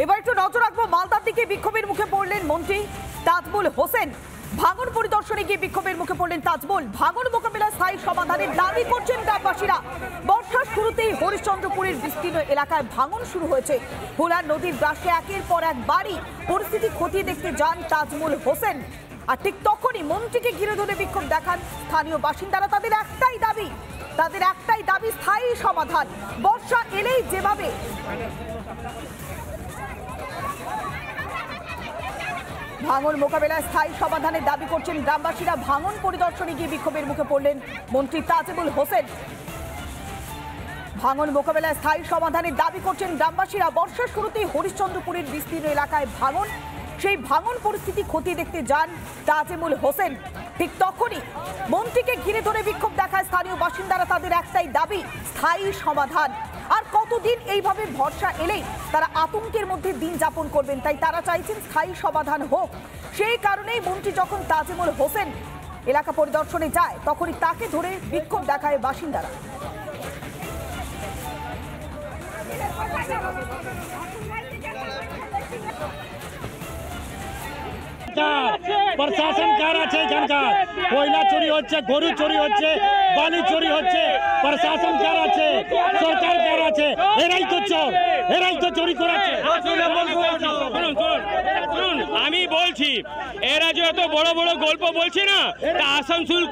এবার একটু নজর রাখবো মালদার দিকে। বিক্ষোভের মুখে পড়লেন মন্ত্রী তাজমুল হোসেন। ভাঙন পরিদর্শনে গিয়ে বিক্ষোভের মুখে পড়লেন তাজমুল। ভাঙন মোকাবেলা স্থায়ী সমাধানের দাবি করছেন গ্রামবাসীরা। বর্ষার শুরুতেই হরিশ্চন্দ্রপুরের বিস্তীর্ণ এলাকায় ভাঙন শুরু হয়েছে। ভোলার নদীর গ্রাসে একের পর এক বাড়ি। পরিস্থিতি খতিয়ে দেখতে যান তাজমুল হোসেন। আর ঠিক তখনই মন্ত্রীকে ঘিরে ধরে বিক্ষোভ দেখান স্থানীয় বাসিন্দারা। তাদের একটাই দাবি স্থায়ী সমাধান। বর্ষা এলেই যেভাবে ভাঙন মোকাবেলায় স্থায়ী সমাধানের দাবি করছেন গ্রামবাসীরা। ভাঙন পরিদর্শনে গিয়ে বিক্ষোভের মুখে পড়লেন মন্ত্রী তাজমুল হোসেন। ভাঙন মোকাবেলায় স্থায়ী সমাধানের দাবি করছেন গ্রামবাসীরা। বর্ষার শুরুতেই হরিশ্চন্দ্রপুরের বিস্তীর্ণ এলাকায় ভাঙন। সেই ভাঙন পরিস্থিতি খতিয়ে দেখতে যান তাজমুল হোসেন। ঠিক তখনই মন্ত্রীকে ঘিরে ধরে বিক্ষোভ দেখায় স্থানীয় বাসিন্দারা। তাদের একটাই দাবি স্থায়ী সমাধান। আর কতদিন এইভাবে বর্ষা এলেই তারা আতঙ্কের মধ্যে দিন যাপন করবেন, তাই তারা চাইছেন স্থায়ী সমাধান হোক। সেই কারণেই মন্ত্রী যখন তাজমুল হোসেন এলাকা পরিদর্শনে যায় তখনই তাকে ধরে বিক্ষোভ দেখায় বাসিন্দারা। প্রশাসন কার আছে এখানকার? কয়লা চুরি হচ্ছে, গরু চুরি হচ্ছে, বালি চুরি হচ্ছে, প্রশাসন কার আছে? সরকার কার আছে? এরাই তো চোর, এরাই তো চুরি করাচ্ছে। আমি বলছি এরা যে এত বড় বড় গল্প বলছে না, তা আসানসোল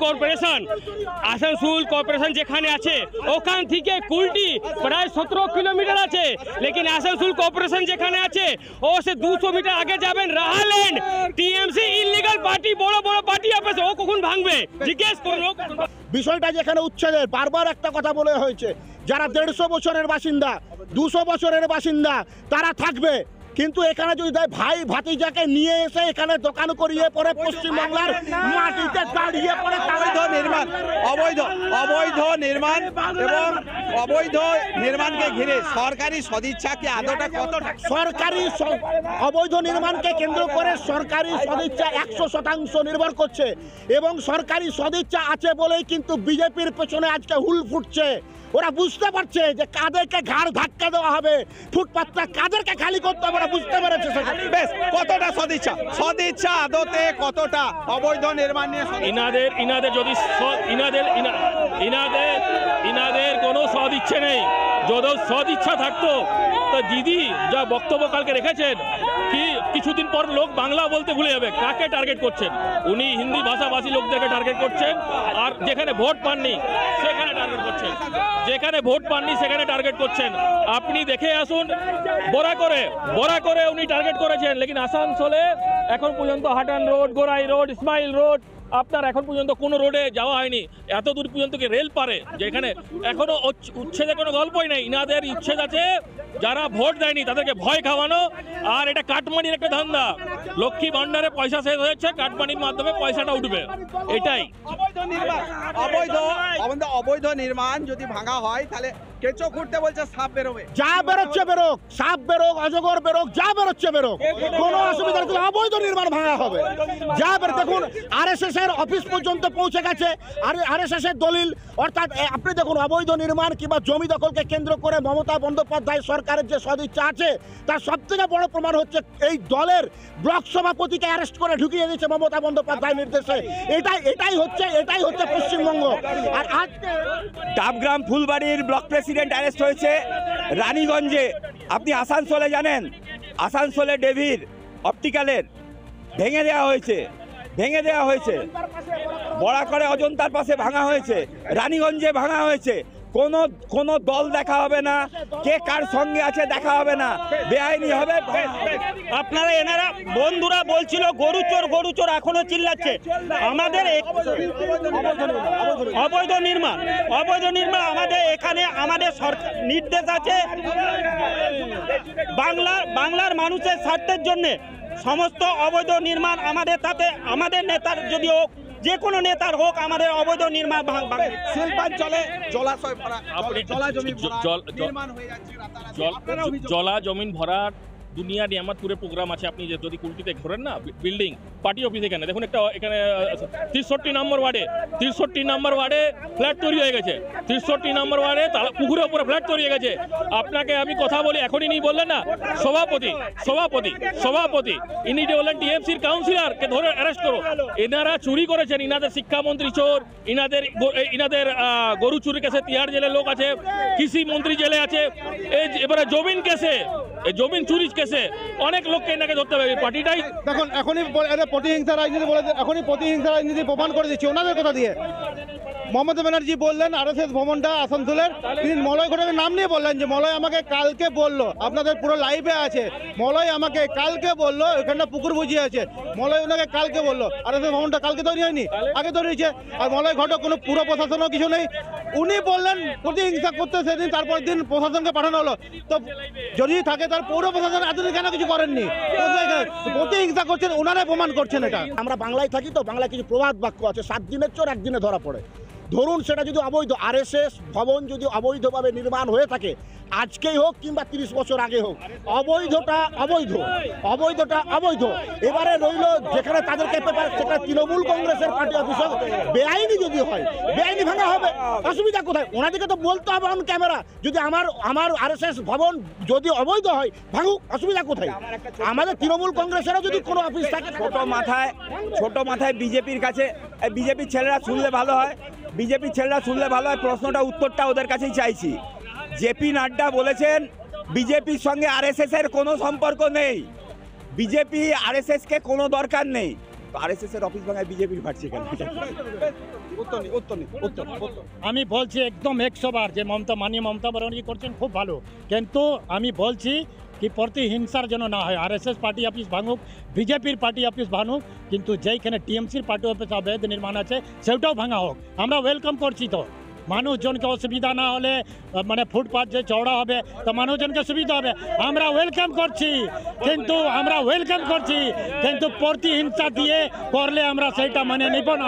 কর্পোরেশন যেখানে আছে ওখান থেকে কুলটি প্রায় 17 কিলোমিটার আছে। লেকিন আসানসোল কর্পোরেশন যেখানে আছে ও সে 200 মিটার আগে যাবেন রাহাল্যান্ড টিএমসি ইলিগাল পার্টি, বড় বড় পার্টি আছে, ও কখন ভাঙবে জিজ্ঞেস করুন। বিষয়টা যেখানে উচ্ছেদের বারবার একটা কথা বলে হয়েছে, যারা 150 বছরের বাসিন্দা, 200 বছরের বাসিন্দা তারা থাকবে, কিন্তু এখানে যদি ভাই ভাতিজাকে নিয়ে এসে এখানে দোকান করিয়ে পরে পশ্চিমবাংলার মাটিতে দাঁড়িয়ে পড়ে অবৈধ নির্মাণ এবং অবৈধ নির্মাণকে ঘিরে সরকারি সদিচ্ছা কি আদৌটা কতটা? সরকারি অবৈধ নির্মাণকে কেন্দ্র করে সরকারি সদিচ্ছা 100% নির্ভর করছে, এবং সরকারি সদিচ্ছা আছে বলেই কিন্তু বিজেপির পেছনে আজকে হুল ফুটছে। ওরা বুঝতে পারছে যে কাদেরকে ঘাড় ধাক্কা দেওয়া হবে, ফুটপাতটা কাদেরকে খালি করতে হবে, ওরা বুঝতে পেরেছে। বেশ, কতটা সদিচ্ছা আদতে কতটা অবৈধ নির্মাণ নিয়ে ইনাদের যদি ইনাদের কোনো সদ ইচ্ছে নেই। যদি সদ ইচ্ছা থাকতো তো দিদি যা বক্তব্য কালকে রেখেছেন কি কিছুদিন পর লোক বাংলা বলতে ভুলে যাবে। কাকে টার্গেট করছেন? উনি হিন্দি ভাষাভাষী লোকদেরকে টার্গেট করছেন, আর যেখানে ভোট পাননি সেখানে টার্গেট করছেন, সেখানে টার্গেট করছেন। আপনি দেখে আসুন, বড়া করে উনি টার্গেট করেছেন। লেকিন আসানসোলে এখন পর্যন্ত হাটান road, Gorai road, Ismail road, আপনার এখন পর্যন্ত কোনো রোডে যাওয়া হয়নি। এত দূর পর্যন্ত কি রেল পারে? যেখানে এখনো উচ্ছেদের কোনো গল্পই নেই। ইনাদের উচ্ছেদ আছে যারা ভোট দেয়নি তাদেরকে ভয় খাওয়ানো, আর এটা কাটমানির একটা ধান্দা। লক্ষ্মী ভান্ডারে পয়সা শেষ হয়েছে, কাটমানির মাধ্যমে পয়সাটা উঠবে, এটাই। অবৈধ নির্মাণ যদি ভাঙা হয় তাহলে কেঁচো খুঁড়তে বলছে সাপ বেরোবে। যা বেরোচ্ছে বেরোক, সাপ বেরোক, অজগর বেরোক, যা বেরোচ্ছে বেরোক, কোনো অসুবিধা নেই। অবৈধ নির্মাণ ভাঙা হবে, যা দেখুন RSS এর অফিস পর্যন্ত পৌঁছে গেছে। আর RSS এর দলিল, অর্থাৎ আপনি দেখুন অবৈধ নির্মাণ কিংবা জমি দখলকে কেন্দ্র করে মমতা বন্দ্যোপাধ্যায় সরকারের যে সদিচ্ছা আছে তার সবথেকে বড় প্রমাণ হচ্ছে এই দলের ব্লক সভাপতিকে অ্যারেস্ট করে ঢুকিয়ে দিয়েছে মমতা বন্দ্যোপাধ্যায় নির্দেশে। এটাই হচ্ছে পশ্চিমবঙ্গ। আর আজকে ডাবগ্রাম ফুলবাড়ির ব্লক প্রেসিডেন্ট অ্যারেস্ট হয়েছে রানীগঞ্জে। আপনি আসানসোলে জানেন, আসানসোলে ডেভির অপটিক্যালের ভেঙে দেওয়া হয়েছে, বড়া করে অজন্তার পাশে ভাঙা হয়েছে, রানীগঞ্জে ভাঙা হয়েছে। কোনো দল দেখা হবে না, কে কার সঙ্গে আছে দেখা হবে না, বেআইনি হবে। আপনারা এনারা বন্ধুরা বলছিল গরু চোর এখনো চিল্লাচ্ছে। আমাদের অবৈধ নির্মাণ আমাদের এখানে আমাদের সরকার নির্দেশ আছে বাংলার মানুষের স্বার্থের জন্য সমস্ত অবৈধ নির্মাণ আমাদের, তাতে আমাদের নেতার যদি হোক, যে কোনো নেতার হোক, আমাদের অবৈধ নির্মাণ শিল্পাঞ্চলে জলা জমিন ভরাট দুনিয়া নিয়ামতপুরে প্রোগ্রাম আছে, আপনি যে যদি কুলটিতে ঘোরেন না বিল্ডিং পার্টি অফিস এখানে দেখুন, একটা এখানে 63 নম্বর ওয়ার্ডে ফ্ল্যাট তৈরি হয়ে গেছে। 63 নম্বর ওয়ার্ডে পুকুরের উপরে ফ্ল্যাট তৈরি হয়ে গেছে। আপনাকে আমি কথা বলি, এখনই ইনি বললেন না সভাপতি ইনি যে বললেন টিএমসির কাউন্সিলরকে ধরে অ্যারেস্ট করো। এনারা চুরি করেছেন, ইনাদের শিক্ষামন্ত্রী চোর, ইনাদের গরু চুরি কেসে তিহাড় জেলের লোক আছে, কৃষি মন্ত্রী জেলে আছে, এবারে জমিন কেসে, এই জমিন চুরি কেসে অনেক লোককে এনাকে ধরতে হবে। পার্টিটাই দেখুন এখনই প্রতিহিংসা রাজনীতি বলে, এখনই প্রতিহিংসা রাজনীতি প্রমাণ করে দিচ্ছি ওনাদের কথা দিয়ে। মমতা ব্যানার্জি বললেন আরএসএস ভবনটা আসানসোলের, তিনি মলয় ঘটকের নাম নিয়ে বললেন যে মলয় আমাকে কালকে বললো, আপনাদের পুরো লাইভে আছে, মলয় আমাকে কালকে বললো ওখানটা পুকুর বুঝিয়ে আছে, মলয় ওনাকে কালকে বললো। আরএসএস ভবনটা কালকে তৈরি হয়নি, আগে তৈরি হয়েছে। আর মলয় ঘটক কোনো পুরো প্রশাসনও কিছু নেই, উনি বললেন প্রতিহিংসা করতে, সেদিন তারপর দিন প্রশাসনকে পাঠানো হলো। তো যদি থাকে তার পৌর প্রশাসন এতদিন কেন কিছু করেননি? প্রতিহিংসা করছেন, ওনারাই প্রমাণ করছেন এটা। আমরা বাংলায় থাকি তো, বাংলায় কিছু প্রবাদ বাক্য আছে, 7 দিনের চোর 1 দিনে ধরা পড়ে। ধরুন সেটা যদি অবৈধ, আরএসএস ভবন যদি অবৈধভাবে নির্মাণ হয়ে থাকে, আজকেই হোক কিংবা 30 বছর আগে হোক, অবৈধটা অবৈধ। এবারে রইল যেখানে তাদেরকে পেপার, সেটা তৃণমূল কংগ্রেসের পার্টি অফিস, বেআইনি যদি হয়, বেআইনি ভাঙা হবে, অসুবিধা কোথায়? ওনাদেরকে তো বলতে হবে অন ক্যামেরা, যদি আমার আরএসএস ভবন যদি অবৈধ হয় ভাঙুক, অসুবিধা কোথায়? আমাদের তৃণমূল কংগ্রেসেরও যদি কোনো অফিস থাকে, ছোট মাথায় বিজেপির কাছে, বিজেপির ছেলেরা শুনলে ভালো হয়, প্রশ্নটা উত্তরটা ওদের কাছেই চাইছি। জেপি নাড্ডা বলেছেন বিজেপির সঙ্গে আরএসএস এর কোনো সম্পর্ক নেই, বিজেপি আরএসএস কে কোনো দরকার নেই। তো আরএসএস এর অফিস ভাঙায় বিজেপির ভাটছে কেন? আমি বলছি একদম 100 বার যে মমতা ব্যানার্জি করছেন খুব ভালো, কিন্তু আমি বলছি কি প্রতিহিংসার জন্য না হয়, আরএসএস পার্টি অফিস ভাঙুক, বিজেপির পার্টি অফিস ভাঙুক, কিন্তু যেইখানে টিএমসির পার্টি অফিস অবৈধ নির্মাণ আছে সেটাও ভাঙা হোক। আমরা ওয়েলকাম করছি। তো মানুষজনকে অসুবিধা না হলে, মানে ফুটপাথ যে চওড়া হবে তো মানুষজনকে সুবিধা হবে, আমরা ওয়েলকাম করছি, কিন্তু প্রতিহিংসা দিয়ে করলে আমরা সেইটা মানে নিব না।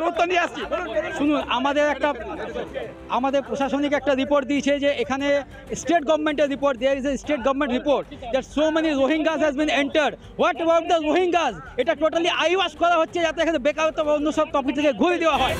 উত্তর নিয়ে আসছি। শুনুন, আমাদের প্রশাসনিক একটা রিপোর্ট দিয়েছে যে এখানে স্টেট গভর্নমেন্টের report, there is a state government report that so many Rohingyas has been entered. What about the Rohingyas? এটা টোটালি আইওয়াশ করা হচ্ছে যাতে এখানে বেকারত্ব বা অন্য সব টপিক থেকে ঘুরে দেওয়া হয়।